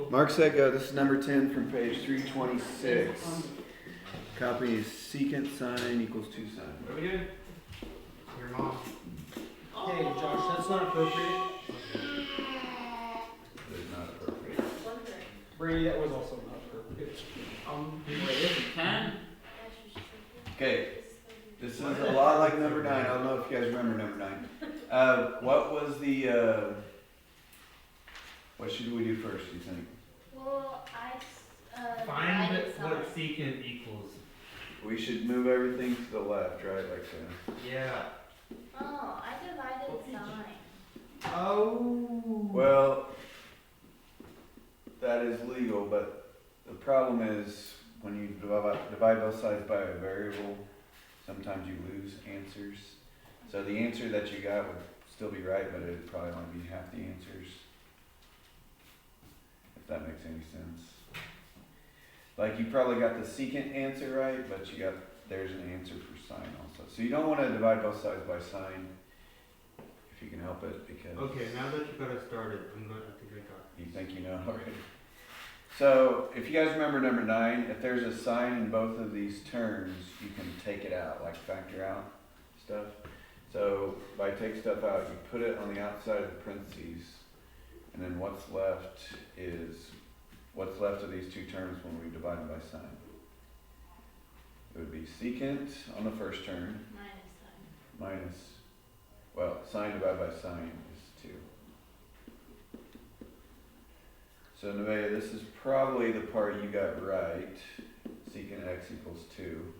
Mark said go. This is number 10 from page 326. Copy is secant sine equals 2 sine. What are we doing? Your mom. Hey, Josh, that's not appropriate. That is not appropriate. Brady, that was also not appropriate. Wait, is it 10? Okay. This is a lot like number 9. I don't know if you guys remember number 9. What was the, what should we do first, do you think? Well, Find divided what some. secant equals. We should move everything to the left, right? Like so. Yeah. Oh, I divided sine. Oh. Well, that is legal, but the problem is when you divide both sides by a variable, sometimes you lose answers. So the answer that you got would still be right, but it would probably only be half the answers. If that makes any sense. Like you probably got the secant answer right, but there's an answer for sine also. So you don't want to divide both sides by sine if you can help it, because Okay, now that you got us started, I think I got it. you think you know already. So if you guys remember number 9, if there's a sign in both of these terms, you can take it out, like factor out stuff. So by take stuff out, you put it on the outside of the parentheses, and then what's left of these two terms when we divide them by sign. It would be secant on the first term minus, well, sine divided by sine is 2. So Nevaeh, this is probably the part you got right. Secant x equals 2.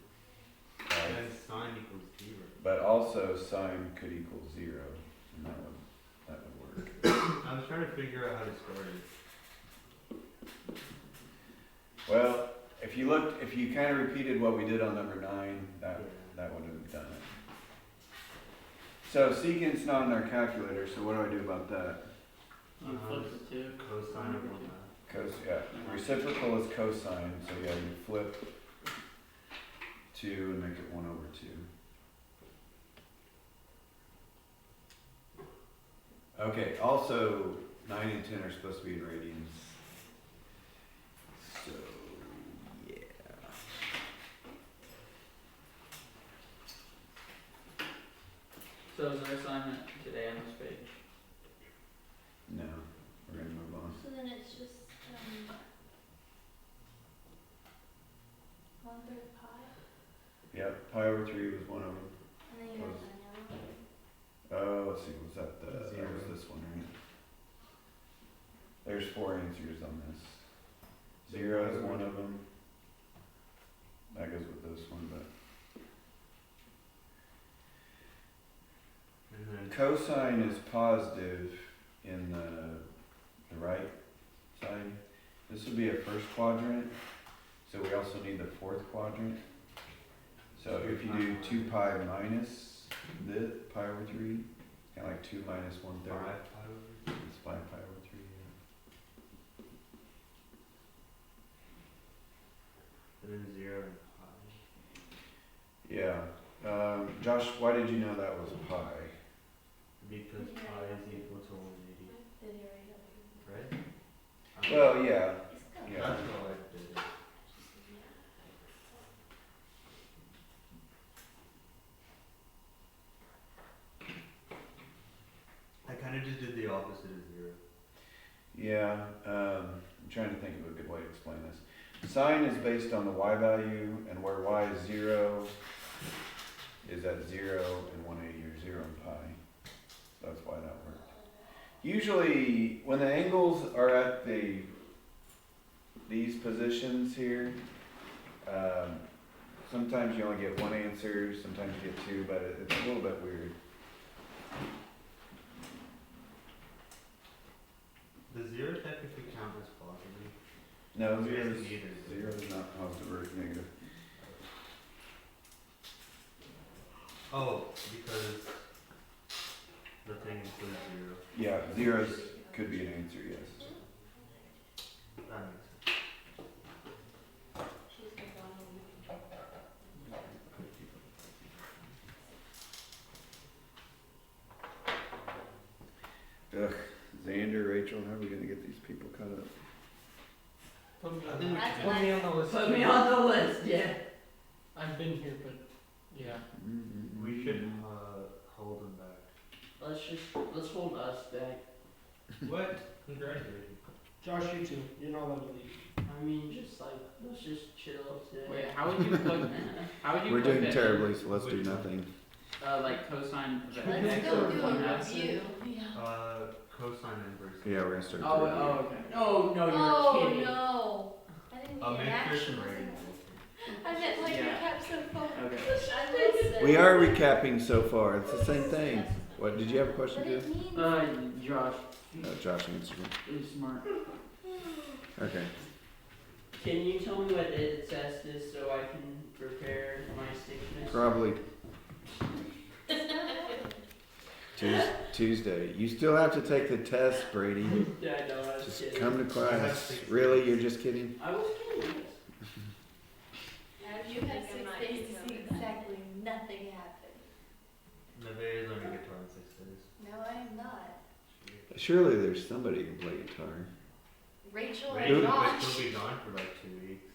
Right? And sine equals 0. But also sine could equal 0, and that would work. I was trying to figure out how to start it. Well, if you kind of repeated what we did on number 9, that would have done it. So secant's not in our calculator, so what do I do about that? You flip the 2. Cosine of 1 half. Yeah, reciprocal is cosine, so yeah, you flip 2 and make it 1 over 2. Okay, also 9 and 10 are supposed to be in radians. So, yeah. So is there assignment today on this page? No, we're going to move on. So then it's just 1/3 pi, Yeah, pi over 3 was one of them. and then you have another. Oh, let's see, was that that Zero. was this one, right? There's 4 answers on this. 0 is one of them. That goes with this one, but And then cosine is positive in the right side. This would be a first quadrant, so we also need the fourth quadrant. So if you do 2 pi minus the pi over 3, it's kind of like 2 minus 1/3. 5 pi over 3. It's 5 pi over 3, And then 0 and pi. yeah. Yeah. Josh, why did you know that was pi? Because pi is equal to 180. Did you already Right? Well, yeah. It's Yeah. That's all I did. I kind of just did the opposite of 0. Yeah, I'm trying to think of a good way to explain this. Sine is based on the y value, and where y is 0 is at 0 and 180, or 0 and pi. So that's why that worked. Usually, when the angles are at these positions here, sometimes you only get one answer, sometimes you get 2, but it's a little bit weird. Does 0 technically count as positive? No, Zero 0 is is, neither. 0 is not positive or negative. Oh, because the thing includes 0. Yeah, 0 could be an answer, yes. That makes sense. She's been gone. Ugh, Xander, Rachel, how are we gonna get these people caught up? Put me I on think we the- That's put me on the list. Put me on the list, yeah. I've been here, but yeah. We should hold him back. Let's hold us back. What? Congratulations. Josh, you too. You're not allowed to leave. I mean, just like, let's just chill today. Wait, how would you plug? How would you? We're plug doing that in? terribly, so let's do nothing. Like cosine of Let's x go or do one a half? review. Yeah. Cosine inverse. Yeah, we're gonna start. Oh, doing oh, okay. No, no, you're Oh kidding. no. I didn't I'll mean make an sure action. some rating. I meant like Yeah. recap so far. Okay. I will say. We are recapping so far. It's the same thing. What, did you have a question, But too? it means. Josh, No, Josh answered is smart. it. Okay. Can you tell me what day the test is so I can prepare my sickness? Probably Tuesday. You still have to take the test, Brady. Yeah, I know, I was Just kidding. come to class. Really? You're just kidding? I was kidding. You had 6 days to see exactly nothing happen. Nevaeh is learning guitar in 6 days. No, I am not. Surely there's somebody who can play guitar. Rachel Wait, and but Josh. she'll be gone for like 2 weeks.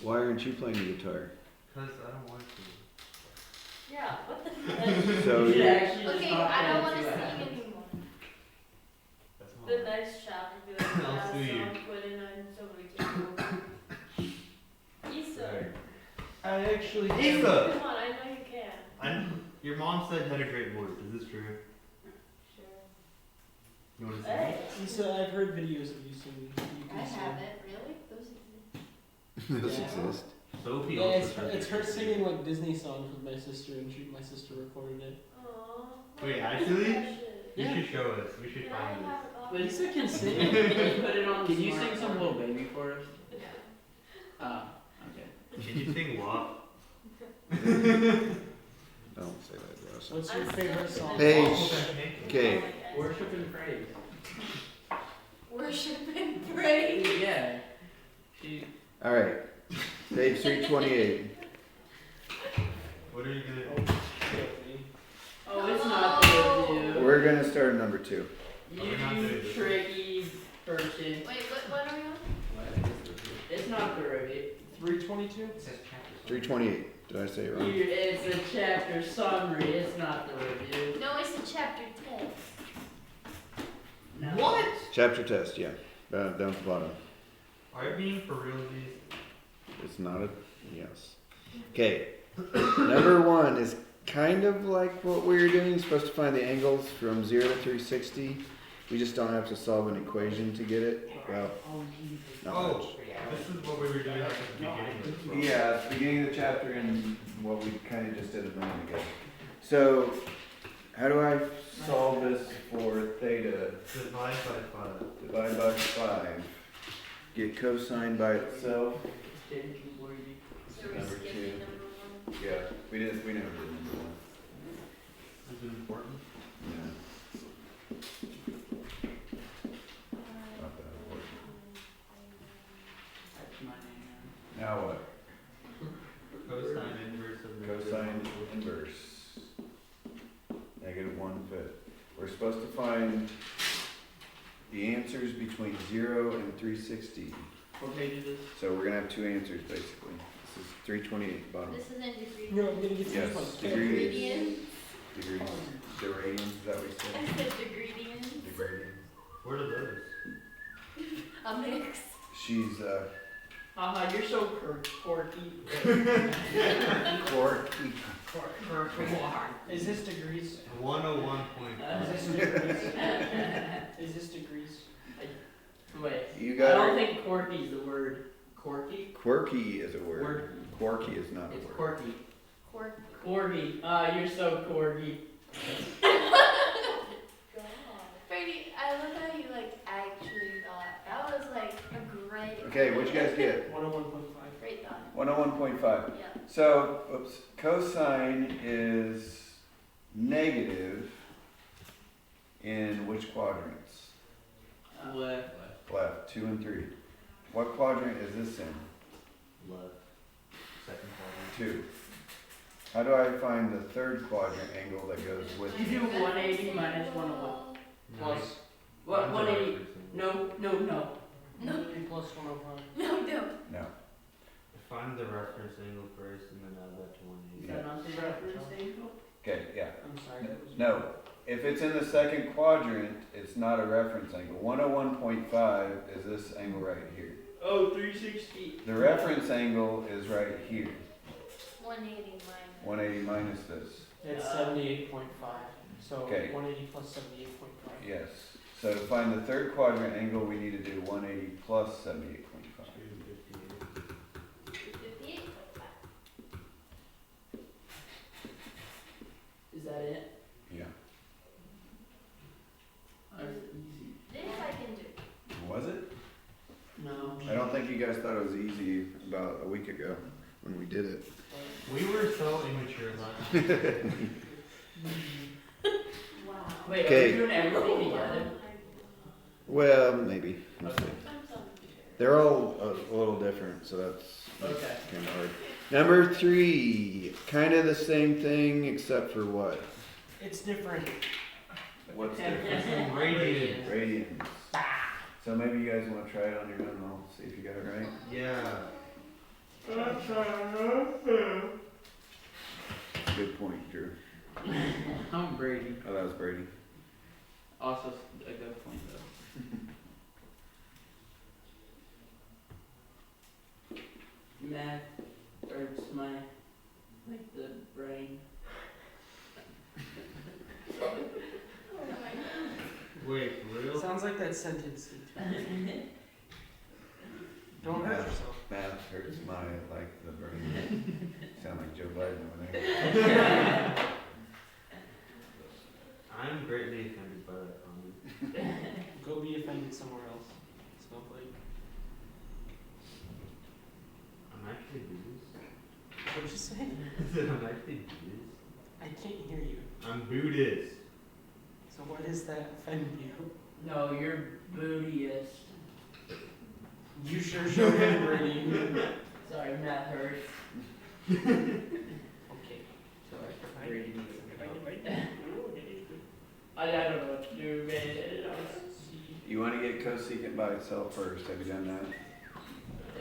Why aren't you playing the guitar? Cause I don't want to. Yeah, what the heck? So You should you- actually just Okay, not I don't play want to two sing hours. anymore. That's The my nice shop would be like, I'll yeah, sue you. so I'm quitting and somebody can go. Issa. Sorry. I actually. Issa! Come on, I know you can. Your mom said you had a great voice. Is this true? Sure. You want to Hey. sing? Lisa, I've heard videos of you singing. You I can sing. haven't, really? Those exist. Those Yeah. exist. Sophie Yeah, also it's said it's it. her singing like Disney songs with my sister, and my sister recorded it. Aww. Wait, actually? You Yeah. should show us. We should Can I find this. have a copy? Lisa can sing. Just put it on. Can you smart sing some phone. little baby for us? Yeah. Okay. Can you sing WAP? Don't say that, Josh. What's your favorite song? Page. Okay. Worship and praise. Worship and praise. Yeah. She. All right. Page 328. What are you gonna Oh, do? Sophie. Oh, it's not the review. We're gonna start at number 2. We're not doing You this. tricky person. Wait, what are we on? It's not the review. 322. 328. Did I say it wrong? It's a chapter summary. It's not the review. No, it's a chapter text. No. What? Chapter test, yeah. Down at the bottom. Are you being for real, these? It's not a yes. Okay. Number 1 is kind of like what we were doing. You're supposed to find the angles from 0 to 360. We just don't have to solve an equation to get it. Well, not much. Oh, this is what we were doing like at the beginning of the Yeah, it's the beginning of the chapter and what we kind of just did a minute ago. So, how do I solve this for theta? Divide by 5. Divide by 5. Get cosine by itself. Didn't you worry? So we're Number skipping 2. number 1. Yeah, we never did number 1. Is it important? Yeah, not that important. That's my name. Now what? Cosine inverse of negative Cosine 1. inverse. Negative 1/5. We're supposed to find the answers between 0 and 360. What page is this? So we're gonna have 2 answers basically. This is 328 bottom. This is in degree. No, I'm gonna get Yes, this one. degree. Degradients. Degrees. Deradians, is that what you I said? said degradients. Degradians. What are those? A mix. She's Haha, you're so quirky. quirky. Is this degrees? 101 point. Is this degrees? Is this degrees? Wait. You I got don't her. think quirky is the word. Quirky? Quirky is a word. Quirky is not a It's word. quirky. Quirk. Corgi. Ah, you're so corgi. God. Brady, I love how you like actually thought. That was like a great. Okay, what'd you guys get? 101.5. Great thought. 101.5. Yeah. So, oops, cosine is negative in which quadrants? Left. Left, 2 and 3. What quadrant is this in? Left. Second quadrant. 2. How do I find the third quadrant angle that goes with You it? do 180 minus 101. Nice. Plus. What? Mine's a 180. reference. No. 180 plus 105. No, no. No. Find the reference angle first and then add that to Is 180. that not the reference angle? Okay, yeah. I'm sorry. That was No. If it's in the second quadrant, it's not a reference angle. 101.5 is this angle right here. Oh, 360. The reference angle is right here. 180 minus. 180 minus this. It's 78.5. So Okay. 180 plus 78.5. Yes. So to find the third quadrant angle, we need to do 180 plus 78.5. 258. 58.5. Is that it? Yeah. That's easy. This I can do. Was it? No. I don't think you guys thought it was easy about a week ago when we did it. We were so immature about it. Wow. Wait, Okay. are we doing everything together? Well, maybe. We'll see. Okay. They're all a little different, so that's Okay. kind of hard. Number 3, kind of the same thing except for what? It's different. What's different? Radians. Radians. So maybe you guys want to try it on your own. I'll see if you got it right. Yeah. Good point, Drew. I'm Brady. Oh, that was Brady. Also a good point though. Math hurts my, like, the brain. Wait, for real? Sounds like that sentence. Don't hurt Yeah. yourself. Math hurts my, like, the brain. Sound like Joe Biden over there. I'm greatly offended by that comment. Go be offended somewhere else. Snowflake. I'm actually Buddhist. What'd you say? I said I'm actually Buddhist. I can't hear you. I'm Buddhist. So what does that offend you? No, you're bootiest. You sure showed him, Brady. Sorry, math hurts. Okay. Sorry. Brady needs I don't know what to do, man. You want to get cosecant by itself first. Have you done that?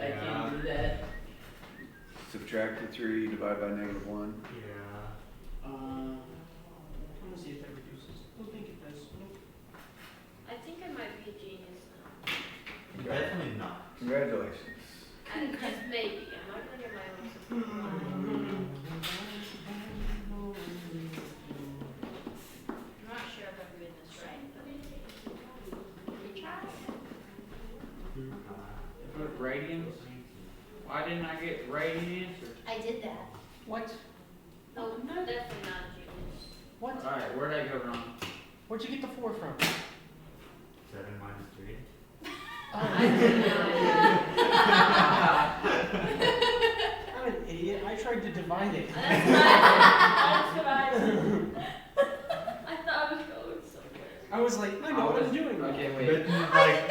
I can't do that. Subtract the 3, divide by -1. Yeah. I'm gonna see if that reduces. I don't think it does. Nope. I think I might be a genius now. Definitely not. Congratulations. Just maybe. I'm not gonna get my own support. I'm not sure if I'm doing this right, but we try. What radians? Why didn't I get the right answer? I did that. What? No, definitely not a genius. What? Alright, where'd I go wrong? Where'd you get the 4 from? 7 minus 3. I did not. I'm an idiot. I tried to divide it. That's what I did. I thought I was going somewhere. I was like, I know what I'm doing. Okay, But wait. like,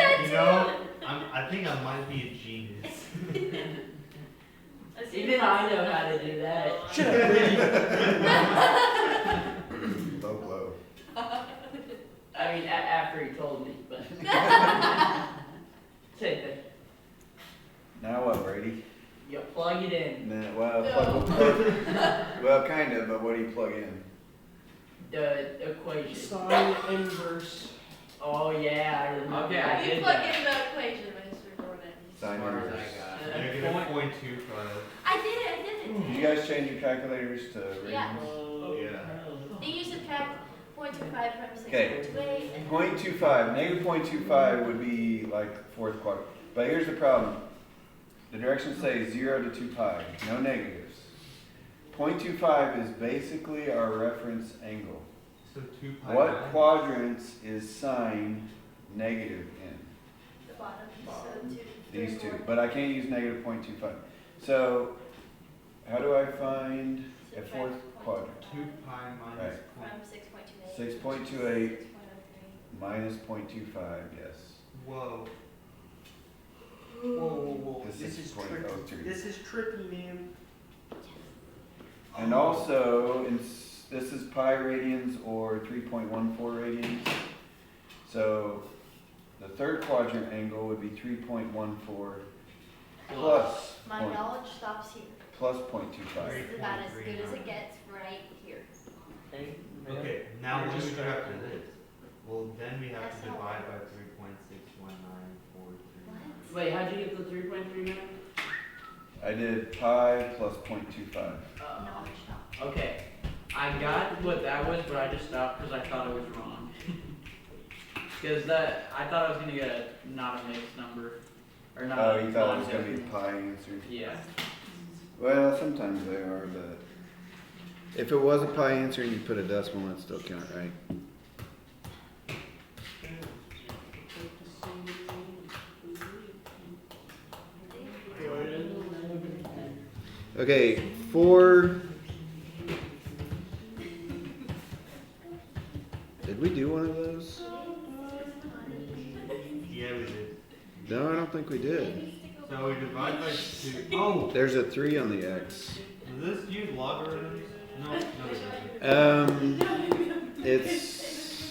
I think I might be a genius. Even I know how to do that. Shut up, Brady. Low blow. I mean, after he told me, but. Same thing. Now what, Brady? You plug it in. Nah, well, well, kind of, but what do you plug in? The equation. Sine inverse. Oh, yeah, I remember. Okay, I that. You did plug that. in the equation of my history for that. Sine As far as inverse. I got. Negative Point. 0.25. I did it. Did you guys change your calculators to radians? Yeah. Yeah. Then you subtract 0.25 from 6.28 Okay. and 0.25, negative 0.25 would be like fourth quadrant. But here's the problem. The directions say 0 to 2 pi, no negatives. 0.25 is basically our reference angle. So 2 pi. What 9? quadrants is sine negative in? the bottom. Bottom. So 2. These two, but I can't use negative 0.25. So how do I find a fourth quadrant? 2 pi minus Right. From 6.28. 6.28 6.03. minus 0.25, yes. Whoa. Whoa, whoa, whoa. This This is is tricky. 0.03. This is tricky, man. And also, this is pi radians or 3.14 radians. So the third quadrant angle would be 3.14 plus My point, knowledge stops here. plus 0.25. This is about as good as it gets right here. Okay. Okay, now You're what do just we do after trying to- this? Well, then we have That's to not divide what by it 3.61943. Wait, how'd you get the 3.39? I did pi plus 0.25. Knowledge stops. Okay, I got what that was, but I just stopped because I thought it was wrong. Because I thought I was gonna get a not a mixed number, or not. Oh, a you thought it was going to be non-different. pi answer? Yeah. Well, sometimes they are, but if it was a pi answer and you put a decimal, it'd still count, right? Okay, did we do one of those? Yeah, we did. No, I don't think we did. So we divide by 2. Oh! There's a 3 on the x. Does this use logarithms? No, it doesn't.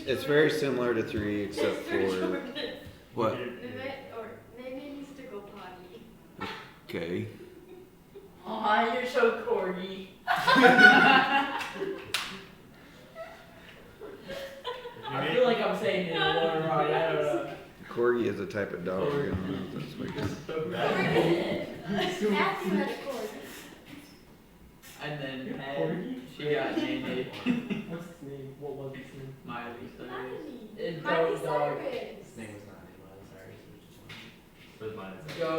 It's very similar to 3 except for what? Maybe it needs to go potty. Okay. Aw, you're so corny. I feel like I'm saying it a little wrong. I don't know. Corgi is a type of dog. I don't know if that's what it is. Matthew had a cord. And then she got named What's his name? What was his name? Miley Cyrus. Miley Miley Cyrus. His name was not Miley Cyrus, it was just one. But Miley Cyrus. Go.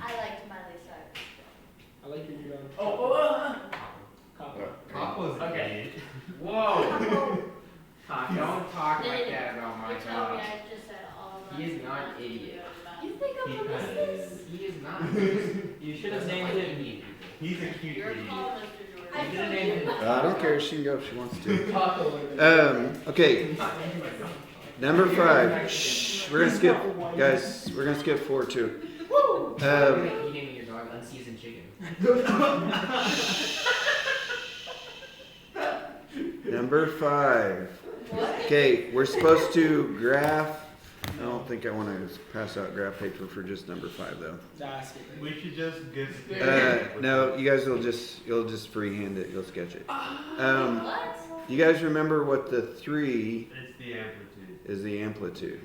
I liked Miley Cyrus. I like your new dog. Oh, Copper. Pop was an Okay. idiot. Whoa! Taco. Don't talk like that about my You're telling me dog. I just said all that. He is not an idiot. You think He I'm kinda this? He is not. You should have named him He's a cute You're idiot. calling Mr. You Jordan. should have named him I don't care. She can go if she wants to. Taco. Okay. Number 5. Shh. We're gonna skip, guys. We're gonna skip 4 too. You naming your dog unseasoned chicken. Number 5. What? Okay, we're supposed to graph. I don't think I want to pass out graph paper for just number 5 though. That's it. We should just get No, you guys you'll just freehand it. You'll sketch it. What? You guys remember what the 3 It's the amplitude. is the amplitude.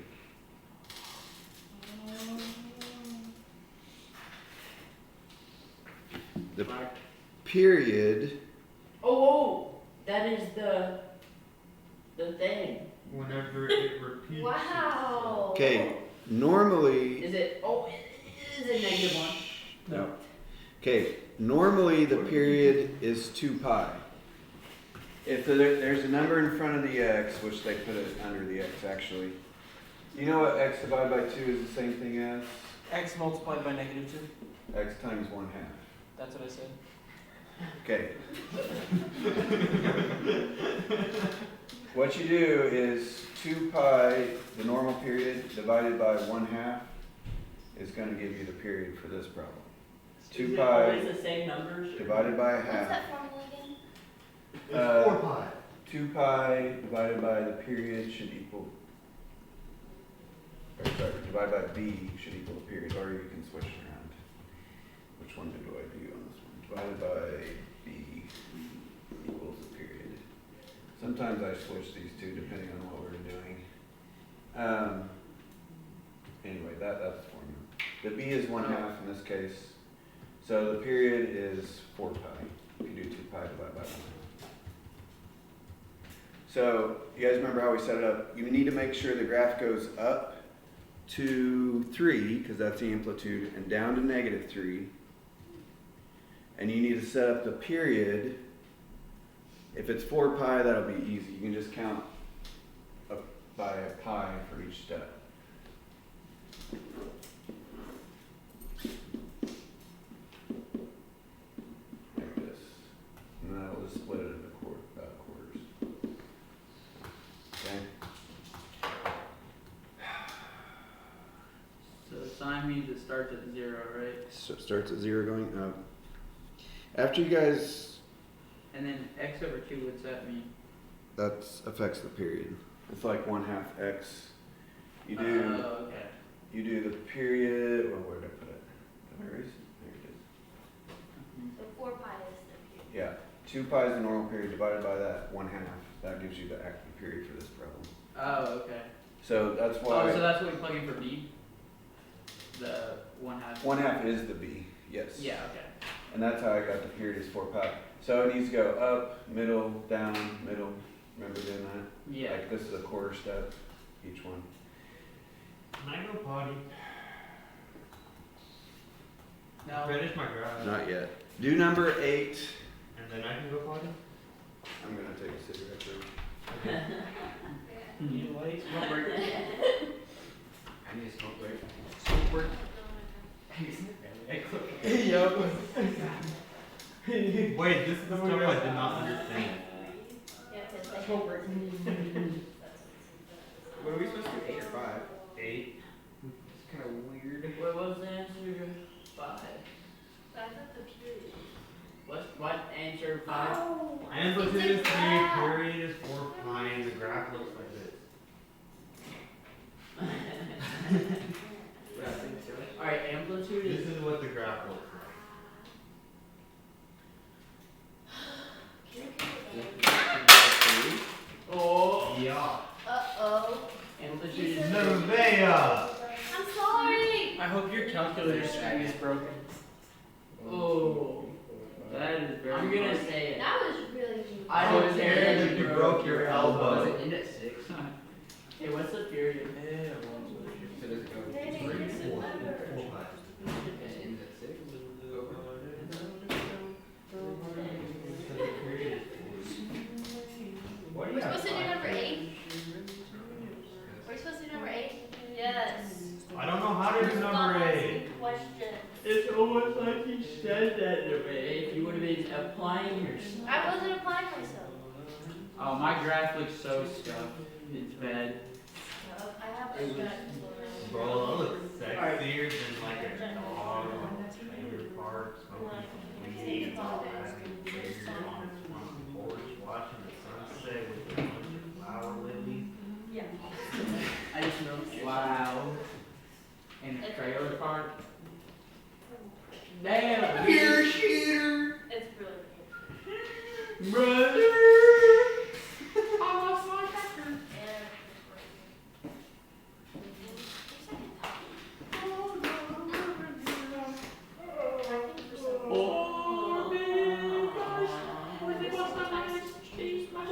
The period. Oh, that is the thing. Whenever it repeats. Wow. Okay, normally. Is it? Oh, is it -1? No. Okay, normally the period is 2 pi. If there's a number in front of the x, which they put it under the x actually. You know what x divided by 2 is the same thing as? X multiplied by -2. X times 1/2. That's what I said. Okay. What you do is 2 pi, the normal period, divided by 1/2 is going to give you the period for this problem. 2 Is it pi always the same numbers? or- divided by a What's half. that formula again? It's 4 pi. 2 pi divided by the period should equal, or sorry, divided by b should equal the period, or you can switch it around. Which one do I do on this one? Divided by b equals the period. Sometimes I switch these two depending on what we're doing. Anyway, that's the formula. The b is 1/2 in this case. So the period is 4 pi. If you do 2 pi divided by 1. So you guys remember how we set it up? You need to make sure the graph goes up to 3, because that's the amplitude, and down to -3. And you need to set up the period. If it's 4 pi, that'll be easy. You can just count up by a pi for each step. Like this. And then I'll just split it into quarters. Okay? So sign means it starts at 0, right? So it starts at 0 going up. After you guys, And then x over 2, what's that mean? that affects the period. It's like 1/2 x You do Okay. you do the period. Well, where did I put it? Did I erase it? There it is. So 4 pi is the period. Yeah, 2 pi is the normal period divided by that 1/2. That gives you the active period for this problem. Oh, okay. So that's why Oh, so that's what we plug in for B? The 1/2? 1/2 is the B, yes. Yeah, okay. And that's how I got the period is 4 pi. So it needs to go up, middle, down, middle. Remember doing that? Yeah. Like this is a quarter step, each one. Can I go potty? No. Finish my graph. Not yet. Do number 8. And then I can go potty? I'm gonna take a cigarette break. Okay. You like? Smoke break. I need a smoke break. Smoke break. Wait, this is the stuff I did not understand. Yeah, it says Smoke break. What are we supposed to do? 8 or 5? 8. It's kind of weird. What was the answer? 5. I thought the period. What answer 5? Oh, Amplitude is 3, it's a graph. period is 4 pi, and the graph looks like this. Alright, amplitude This is. is what the graph looks like. Oh. Yeah. Uh-oh. Amplitude is. Nevaeh! I'm sorry. I hope your calculator screen is broken. Oh. That is very. I'm gonna say it. That was really easy. I don't care that You broke your elbow. Was it in at 6? Hey, what's the period? So does it go They didn't 3? use it 4 ever. pi. And it ends at 6? Over. So the period is 4. What do We're you have? supposed to do number 8? Yes. We're supposed to do number 8? Yes. I don't know how to do number 8. Questions. It's almost like you said that in a way. You would have been applying yourself. I wasn't applying myself. Oh, my graph looks so scuffed. It's bad. I have It a was- Bro, I look sexier than like a dog on a trailer park, smoking weed, having beer on its front porch, watching the sunset with a bunch of flower lilies. Yeah. I just know. Wow. In a trailer park. Damn. Beer shooter. It's really Brother. I lost my cracker. Oh, man, gosh. When they lost my mind, she's my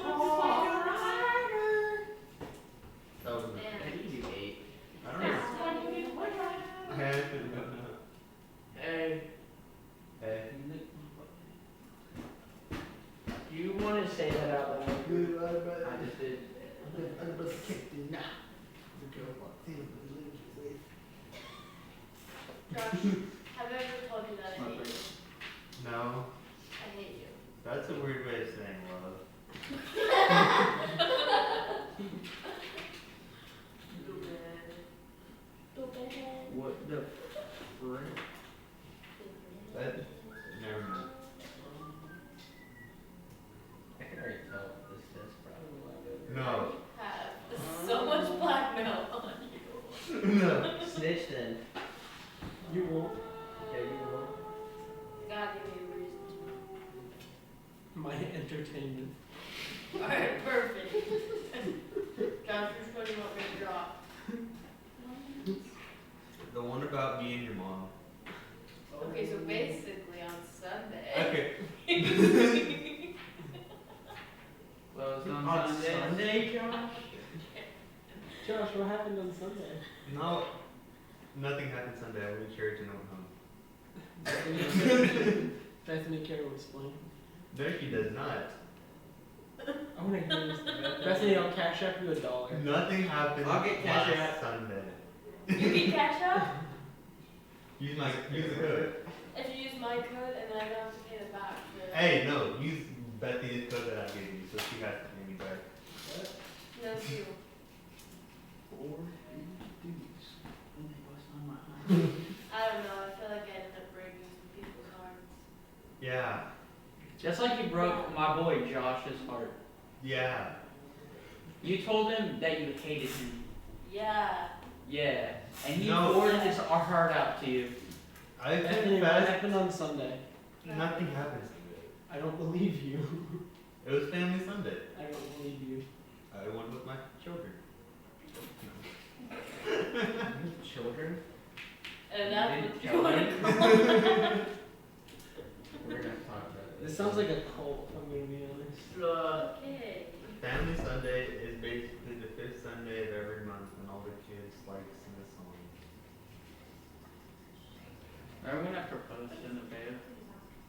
That was a How do you do 8? I don't know. I haven't done Hey, Hey. you want to say that out loud? I just did. Josh, have I ever told you that I hate you? No, I hate you. that's a weird way of saying love. What the frick? That, never mind. I can already tell this test probably. No. Have so much blackmail on you. No. Snitch then. You won't. Yeah, you will. God, give me a reason My entertainment. to. Alright, perfect. Josh, which one do you want me to draw? The one about me and your mom. Okay, so basically on Sunday. Okay. Closed on On Sunday. Sunday, Josh? Josh, what happened on Sunday? No. Nothing happened Sunday. I went to church and I went home. Bethany Carroll explain. No, she does not. I want to hear this. Bethany, I'll cash up you $1. Nothing happened I'll get cash last app. Sunday. You can cash out Use the code. if you use my code and then I don't have to pay the back. Hey, no, use Bethany's code that I gave you, so she has to pay me back. No, you. I don't know, I feel like I ended up breaking some people's hearts. Yeah. Just like you broke my boy Josh's heart. Yeah. You told him that you hated him. Yeah. Yeah, and he No. poured his heart out to you. I Bethany, what happened on Sunday? Nothing happened. I don't believe you. It was family Sunday. I don't believe you. I went with my children. Children? And that's what you Kelly? want to call We're gonna talk about This sounds like a cult, if I'm gonna be honest. Okay. Family Sunday is basically the 5th Sunday of every month when all the kids like sing a song. Remember when I proposed in the bed?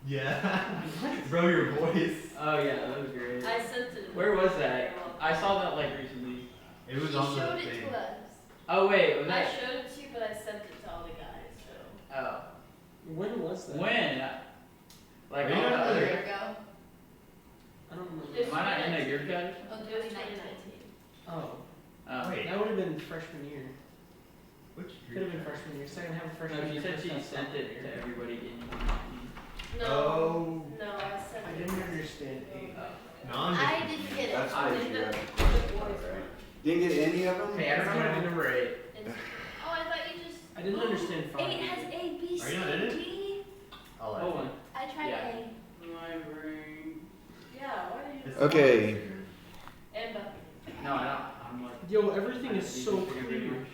Yeah. Bro, your voice. Oh yeah, that was great. I sent it. Where was that? I saw that like recently. It was He on the showed thing. it to us. Oh wait, was I that? showed it to you, but I sent it to all the guys, so. Oh, When was that? when? Like Are you on the not other. there? Ago. I don't remember. This- Am I not in a year guide? Oh, It was 2019. 2019. Oh, Oh. Wait. that would have been freshman year. Which Could have been freshman year. Second half of freshman No, year. she said first she half sent sophomore it year. to everybody in one. No. Oh. No, I sent I it. didn't understand. No, I'm I just. didn't get it. That's I what did you the, have. the boys one. Didn't get any of them? Hey, I don't know how to do number 8. It's- Oh, I thought you just. I didn't understand five. 8 has A, B, Are C, you not in it? D. I'll let Hold you. on. I tried Yeah. A. My brain. Yeah, why did you? It's Okay. And Buffy. No, I don't. I'm like. Yo, everything is so clear.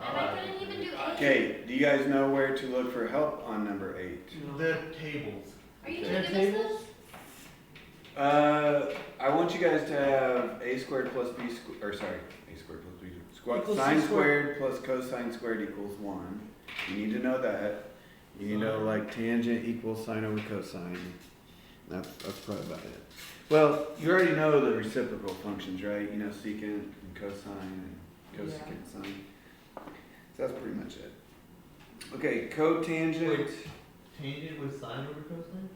And I couldn't even do A. Okay, do you guys know where to look for help on number 8? The tables. Are you Okay. gonna give us Tables? those? I want you guys to have a squared plus b squared, or sorry, a squared plus b squared. Equals Sine c squared plus cosine squared equals 1. You need to know that. You need to know like tangent equals sine over cosine. That's probably about it. Well, you already know the reciprocal functions, right? You know secant and cosine and cosecant sine. So that's pretty much it. Okay, cotangent. Wait. Tangent with sine over cosine?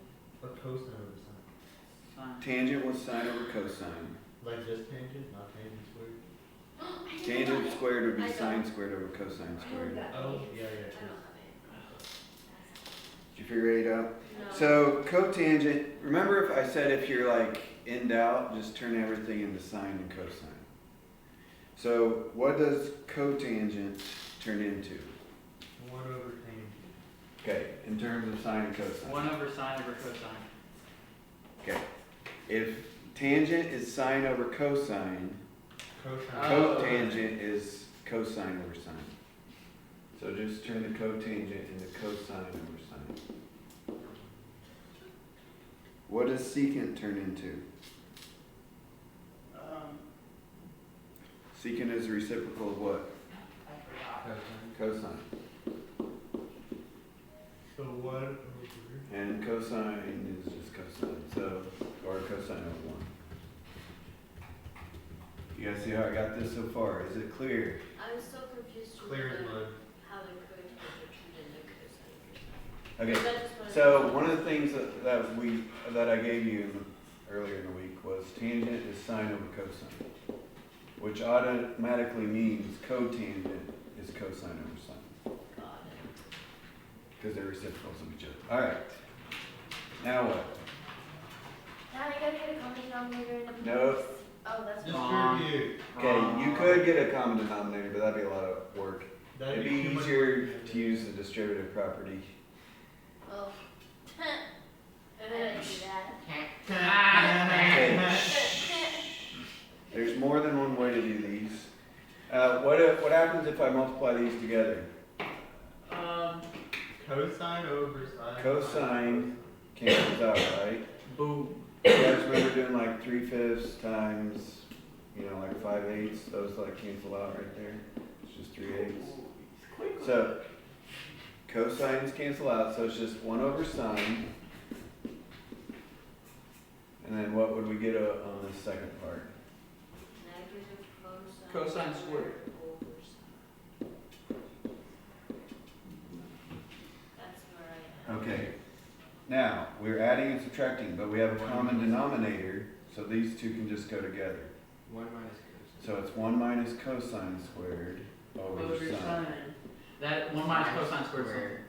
Or cosine over sine? Fine. Tangent was sine over cosine. Like just tangent, not tangent squared? I didn't Tangent have squared would I be don't. sine squared over cosine I squared. don't got Oh, A. yeah, I yeah. don't have Did you figure 8 out? No. So cotangent, remember if I said if you're like in doubt, just turn everything into sine and cosine. So what does cotangent turn into? 1 over tangent. Okay, in terms of sine and cosine. 1 over sine over cosine. Okay, if tangent is sine over cosine, Cosine. cotangent is cosine over sine. So just turn the cotangent into cosine over sine. What does secant turn into? Secant is the reciprocal of what? I forgot. Cosine. So 1 over. And cosine is just cosine, so, or cosine over 1. You guys see how I got this so far? Is it clear? I'm still confused with Clear as the- mud. how the code turned into cosine. Okay, I just wanted so to- one of the things that I gave you earlier in the week was tangent is sine over cosine, which automatically means cotangent is cosine over sine, Got it. because they're reciprocals of each other. All right, now what? Now I gotta get a common denominator in the No. place. Oh, that's Distribute. Okay, you could get a common denominator, but that'd be a lot of work. That'd It'd be too much easier work. to use the distributive property. Oh. And I then didn't do that. Okay. There's more than one way to do these. What happens if I multiply these together? Cosine over sine. Cosine cancels out, right? Boom. You guys remember doing like 3/5 times, like 5/8? Those like cancel out right there. It's just 3/8. So cosines cancel out, so it's just 1 over sine. And then what would we get on the second part? negative cosine. Cosine squared. Over sine. That's where I am. Okay. Now, we're adding and subtracting, but we have a common denominator, so these two can just go together. 1 minus cosine. So it's 1 minus cosine squared over Over sine. sine. That 1 minus cosine squared.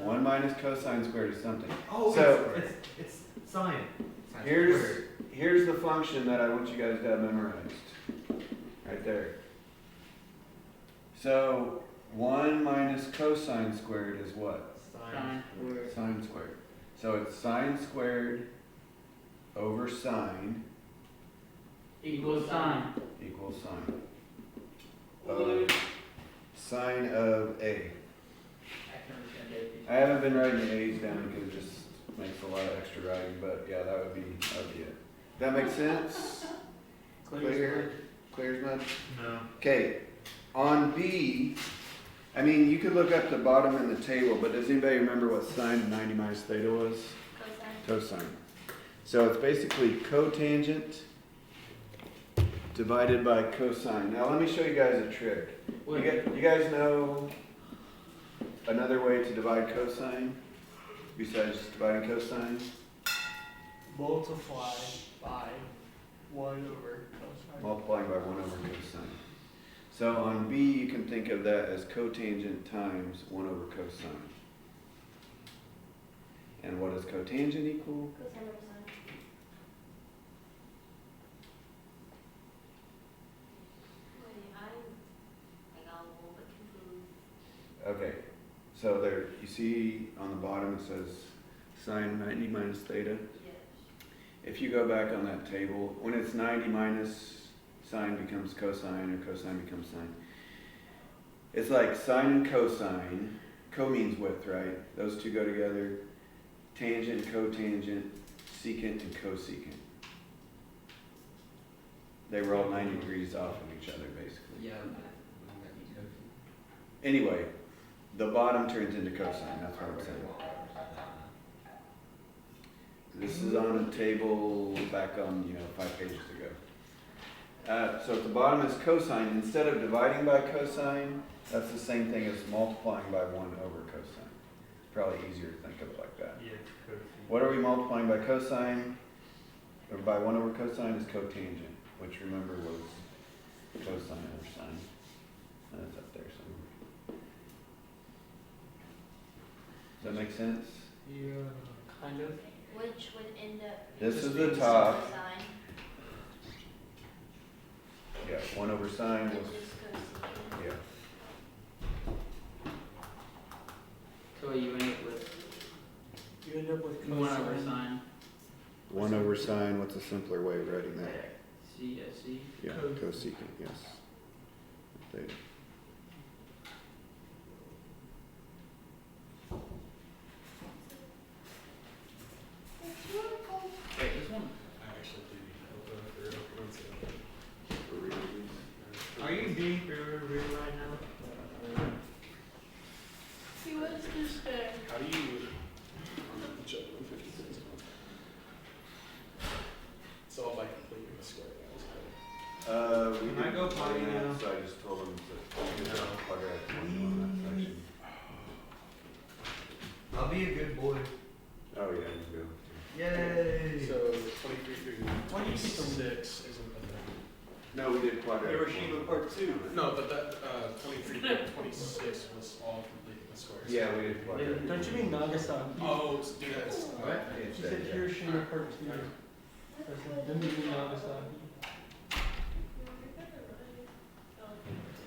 1 minus cosine squared is something. Oh, So- it's sine. Sine Here's squared. the function that I want you guys to have memorized. Right there. So 1 minus cosine squared is what? Sine squared. Sine squared. So it's sine squared over sine Equals sine. equals sine of sine of A. I haven't been writing the A's down because it just makes a lot of extra writing, but yeah, that would be it. That makes sense? Clear? Clear as mud? No. Okay, on B, I mean, you could look up the bottom in the table, but does anybody remember what sine of 90 minus theta was? Cosine. So it's basically cotangent divided by cosine. Now let me show you guys a trick. You guys know another way to divide cosine besides dividing cosine? Multiply by 1 over cosine. Multiplying by 1 over cosine. So on B, you can think of that as cotangent times 1 over cosine. And what does cotangent equal? Cosine over sine. Wait, I got a little bit confused. Okay, so there, you see on the bottom it says sine 90 minus theta. Yes. If you go back on that table, when it's 90 minus, sine becomes cosine or cosine becomes sine. It's like sine and cosine. Co means width, right? Those two go together. Tangent, cotangent, secant, and cosecant. They were all 90 degrees off of each other, basically. Yeah. Anyway, the bottom turns into cosine. That's what I'm saying. This is on a table back on, 5 pages ago. So if the bottom is cosine, instead of dividing by cosine, that's the same thing as multiplying by 1 over cosine. It's probably easier to think of it like that. Yeah, it's cosine. What are we multiplying by cosine? Or by 1 over cosine is cotangent, which remember was cosine over sine. And it's up there somewhere. Does that make sense? Yeah, kind of. Which would end up. This is the being top. cosine, Yeah, 1 over sine which was, is cosine. yeah. So you end up with You end up with 1 over sine. 1 over sine, what's a simpler way of writing that? CSE. Yeah, cosecant, yes. Theta. Wait, this one. Are you being real right now? See, what is this thing? How do you? It's all by completing the square. We Can I didn't go plug potty in, now? so I just told them to plug it on that section. I'll be a good boy. Oh, yeah, you go. Yay! So 23 through 26 isn't a thing. No, we did quadratic. Hiroshima Part 2. No, but that 23 through 26 was all completing the squares. Yeah, we did quadratic. Don't you mean Nagasaki? Oh, do that. What? She said Hiroshima Part 2. Then you mean Nagasaki.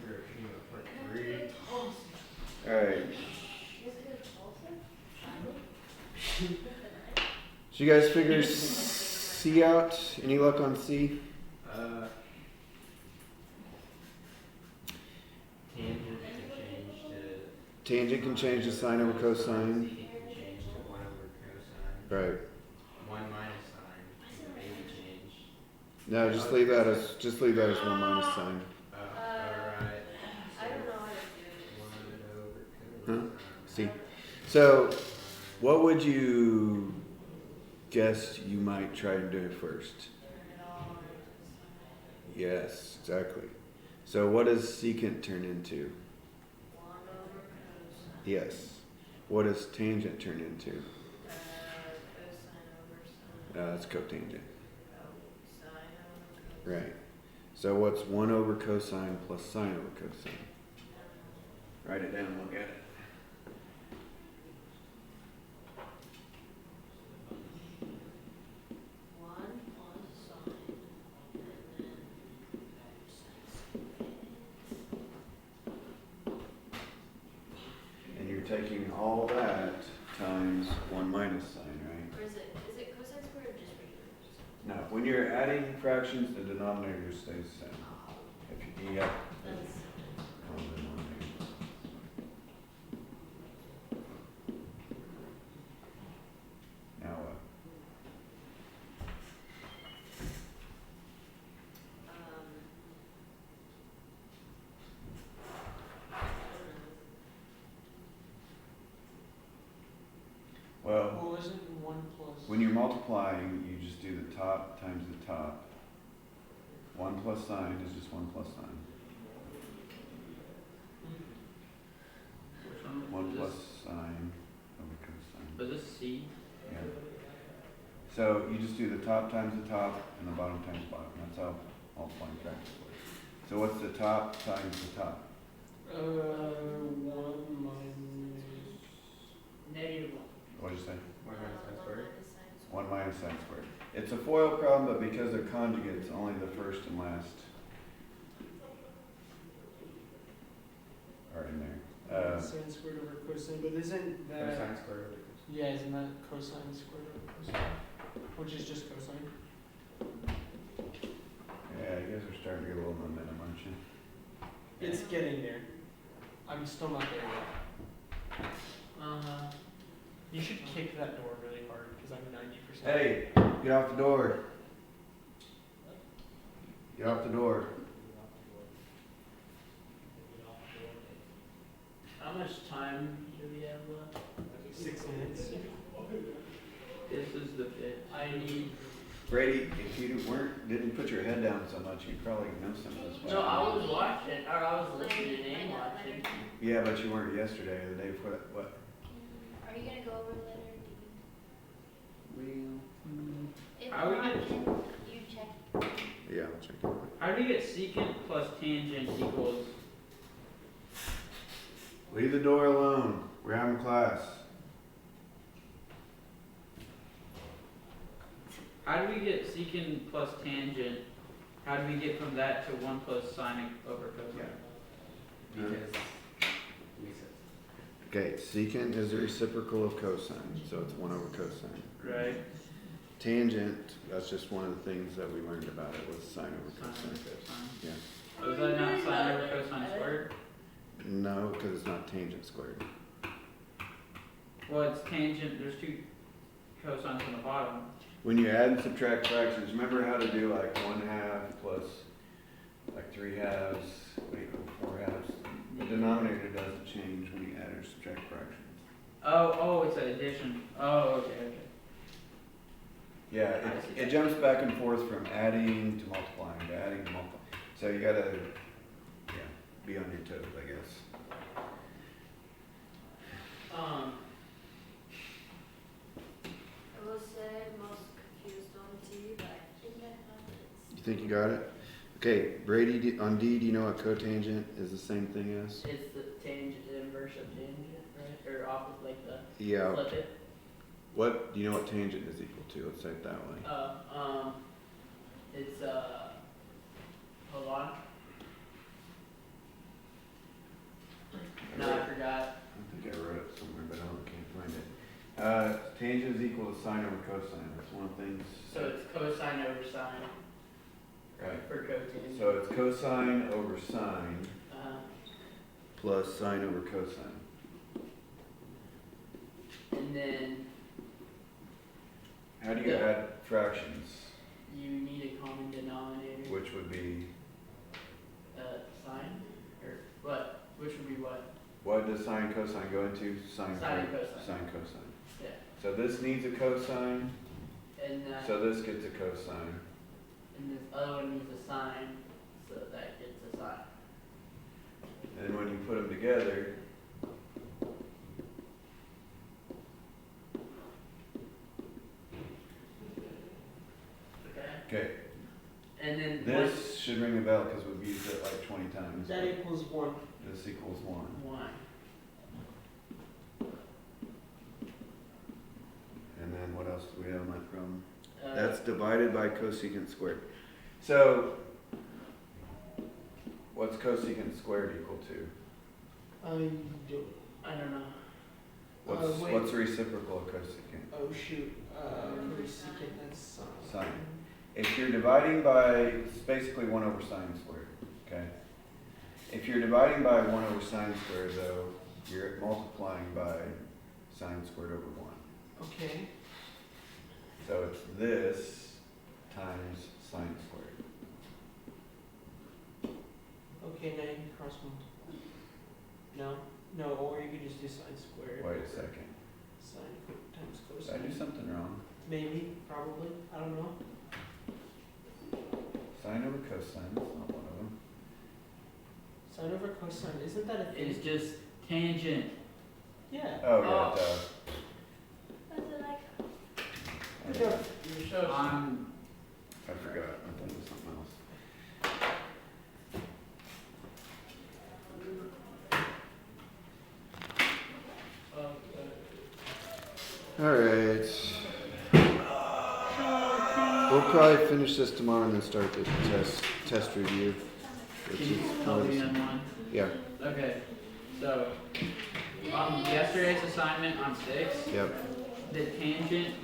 Hiroshima Part 3. Alright. So you guys figure C out? Any luck on C? Tangent can change to. Tangent can change to sine over cosine. Secant can change to 1 over cosine. Right. 1 minus sine. Maybe change. No, just leave that as 1 minus sine. Alright. I don't know how to do 1 over cosine. See? So, what would you guess you might try to do first? Yes, exactly. So what does secant turn into? 1 over cosine. Yes. What does tangent turn into? Cosine over sine. That's cotangent. Sine over cosine. Right. So what's 1 over cosine plus sine over cosine? Write it down and look at it. all that times 1 minus sign, right? Or is it cosine squared or just regular cosine? No, when you're adding fractions, the denominator stays the same. If you have That's, common denominator. Now what? Well, Well, isn't 1 plus? when you're multiplying, you just do the top times the top. 1 plus sign is just 1 plus sign. Which one? 1 is plus this? sign over cosine. Was this C? Yeah. So you just do the top times the top and the bottom times the bottom. That's how multiplying factors work. So what's the top times the top? 1 minus. Negative 1. What'd you say? 1 minus sine squared. 1 minus sine squared. It's a FOIL problem, but because they're conjugates, only the first and last are in there. Sine squared over cosine, but isn't that? Cosine squared over cosine. Yeah, isn't that cosine squared over cosine? Which is just cosine. Yeah, you guys are starting to get a little momentum, aren't you? It's getting there. I'm still not there yet. You should kick that door really hard because I'm 90%. Hey, get off the door. Get off the door. How much time do we have left? 6 minutes. This is the 5th. I need. Brady, if you didn't put your head down so much, you'd probably know some of this. No, I was watching, or I was listening and watching. Yeah, but you weren't yesterday or the day before that. What? are you gonna go over letter D? If How we not, get- then you check. Yeah, I'll check it. How do you get secant plus tangent equals? Leave the door alone. We're having class. How do we get secant plus tangent? How do we get from that to 1 plus sine over cosine? Because we said. Okay, secant is the reciprocal of cosine, so it's 1 over cosine. Right? Tangent, that's just one of the things that we learned about it, was sine over Sine over cosine. cosine. Yeah. Oh, is that not sine over cosine squared? No, because it's not tangent squared. Well, it's tangent, there's 2 cosines on the bottom. When you add and subtract fractions, remember how to do like 1/2 plus like 3/2, 4/2. The denominator doesn't change when you add or subtract fractions. Oh, it's an addition. Oh, okay. Yeah, I see. it jumps back and forth from adding to multiplying to adding to multiplying. So you gotta, be on your toes, I guess. I will say most confused on T, but I think I have it. You think you got it? Okay, Brady, on D, do you know what cotangent is the same thing as? It's the tangent, the inverse of tangent, right? Or opposite, like the Yeah. flip it. What, do you know what tangent is equal to? Let's say it that way. It's hold on. No, I forgot. I think I wrote it somewhere, but can't find it. Tangent is equal to sine over cosine. That's one of the things. So it's cosine over sine Right. for cotangent. So it's cosine over sine Uh, plus sine over cosine. and then How do you Yeah. add fractions? you need a common denominator. Which would be, Sine? Or what? Which would be what? what does sine cosine go into? Sine Sine and cosine. Sine cosine. Yeah. So this needs a cosine, And so this gets a cosine. and this other one needs a sine, so that gets a sine. And when you put them together, Okay. okay, And then this should ring a bell because we've used it like 20 times. That equals 1. This equals 1. one. And then what else do we have on that problem? Uh, That's divided by cosecant squared. So, what's cosecant squared equal to? I do. I don't know. wait. What's the reciprocal of cosecant? Oh shoot, cosecant, that's Sine. If you're dividing by, it's basically 1 over sine squared, okay? If you're dividing by 1 over sine squared though, you're multiplying by sine squared over 1. Okay, So it's this times sine squared. okay, now you can cross multiply. No, or you could just do sine squared. Wait a second. Sine times Did I do cosine. something wrong? Maybe, probably, I don't know. Sine over cosine, that's not one of them. Sine over cosine, isn't that a thing? It's just tangent. Yeah. Oh, yeah, Oh. it does. That's what I got. Good job. You're so I forgot, I thought it was something else. Alright. We'll probably finish this tomorrow and then start the test review. Which Can you is help me on one? Yeah, Okay, so on yesterday's assignment on 6, yep. the tangent